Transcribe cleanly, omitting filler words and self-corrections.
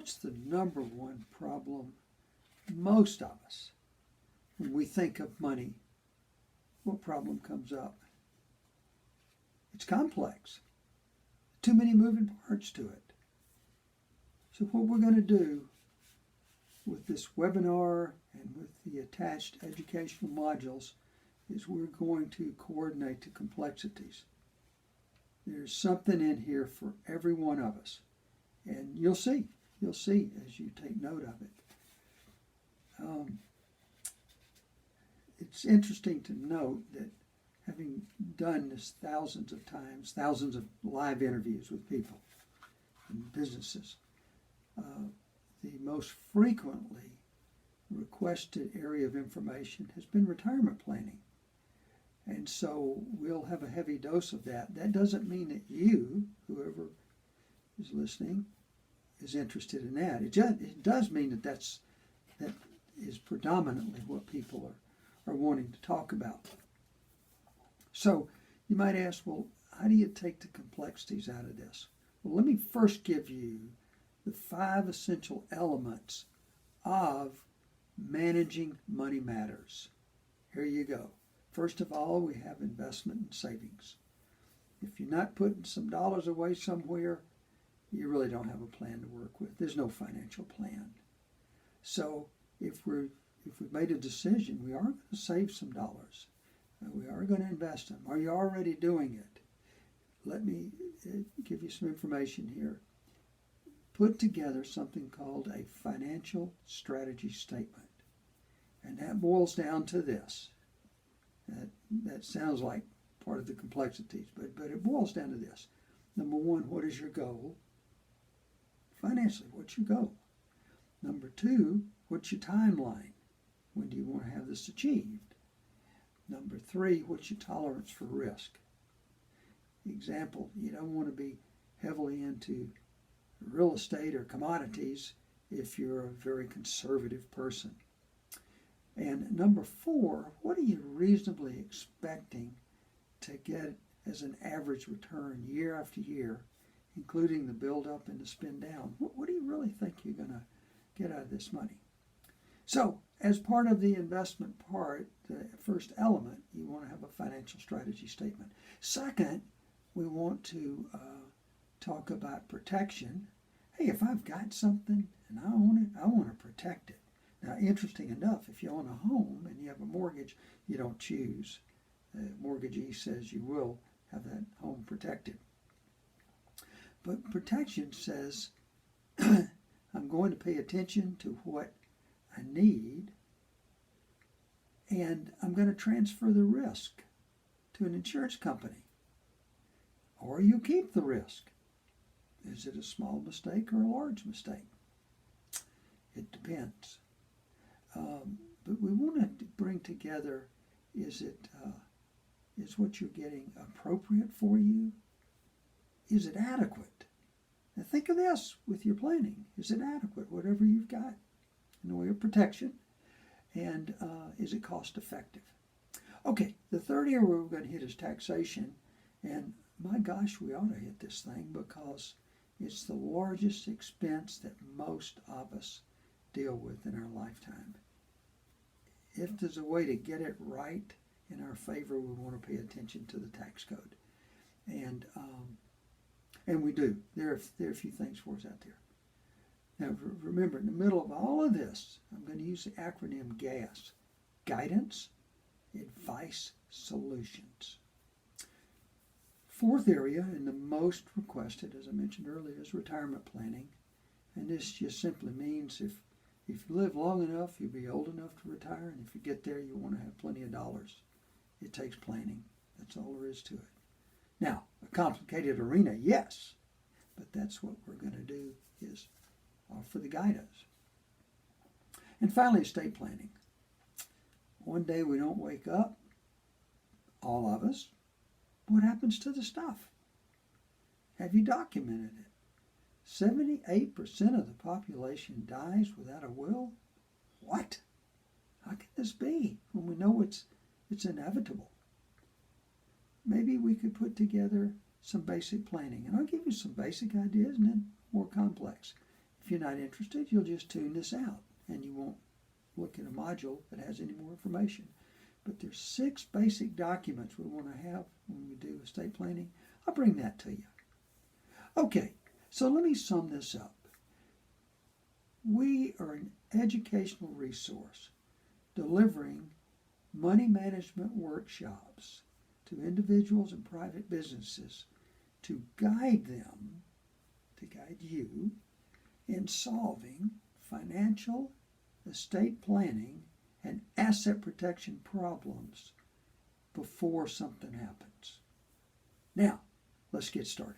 what's the number one problem most of us, when we think of money, what problem comes up? It's complex. Too many moving parts to it. So what we're going to do with this webinar and with the attached educational modules is we're going to coordinate the complexities. There's something in here for every one of us. And you'll see as you take note of it. It's interesting to note that having done this thousands of times, thousands of live interviews with people and businesses, the most frequently requested area of information has been retirement planning. And so we'll have a heavy dose of that. That doesn't mean that you, whoever is listening, is interested in that. It does mean that that is predominantly what people are wanting to talk about. So you might ask, well, how do you take the complexities out of this? Well, let me first give you the 5 essential elements of managing money matters. Here you go. First of all, we have investment and savings. If you're not putting some dollars away somewhere, you really don't have a plan to work with. There's no financial plan. So if we've made a decision, we are going to save some dollars. We are going to invest them. Are you already doing it? Let me give you some information here. Put together something called a financial strategy statement. And that boils down to this. That sounds like part of the complexities, but it boils down to this. Number 1, what is your goal? Financially, what's your goal? Number 2, what's your timeline? When do you want to have this achieved? Number 3, what's your tolerance for risk? Example, you don't want to be heavily into real estate or commodities if you're a very conservative person. And number 4, what are you reasonably expecting to get as an average return year after year, including the build up and the spend down? What do you really think you're going to get out of this money? So, as part of the investment part, the first element, you want to have a financial strategy statement. Second, we want to talk about protection. Hey, if I've got something and I own it, I want to protect it. Now, interesting enough, if you own a home and you have a mortgage, you don't choose. The mortgagee says you will have that home protected. But protection says, I'm going to pay attention to what I need, and I'm going to transfer the risk to an insurance company. Or you keep the risk. Is it a small mistake or a large mistake? It depends. But we want to bring together, is what you're getting appropriate for you? Is it adequate? Now think of this with your planning. Is it adequate, whatever you've got in the way of protection? And is it cost effective? Okay, the third area we're going to hit is taxation. And my gosh, we ought to hit this thing because it's the largest expense that most of us deal with in our lifetime. If there's a way to get it right in our favor, we want to pay attention to the tax code. And we do. There are a few things for us out there. Now, remember, in the middle of all of this, I'm going to use the acronym GAS. Guidance, Advice, Solutions. Fourth area, and the most requested, as I mentioned earlier, is retirement planning. And this just simply means if you live long enough, you'll be old enough to retire, and if you get there, you want to have plenty of dollars. It takes planning. That's all there is to it. Now, a complicated arena, yes, but that's what we're going to do is offer the guidance. And finally, estate planning. One day we don't wake up, all of us. What happens to the stuff? Have you documented it? 78% of the population dies without a will? What? How can this be when we know it's inevitable? Maybe we could put together some basic planning. And I'll give you some basic ideas and then more complex. If If you're not interested, you'll just tune this out and you won't look at a module that has any more information. But there's 6 basic documents we want to have when we do estate planning. I'll bring that to you. Okay, so let me sum this up. We are an educational resource delivering money management workshops to individuals and private businesses to guide them, to guide you in solving financial, estate planning, and asset protection problems before something happens. Now, let's get started.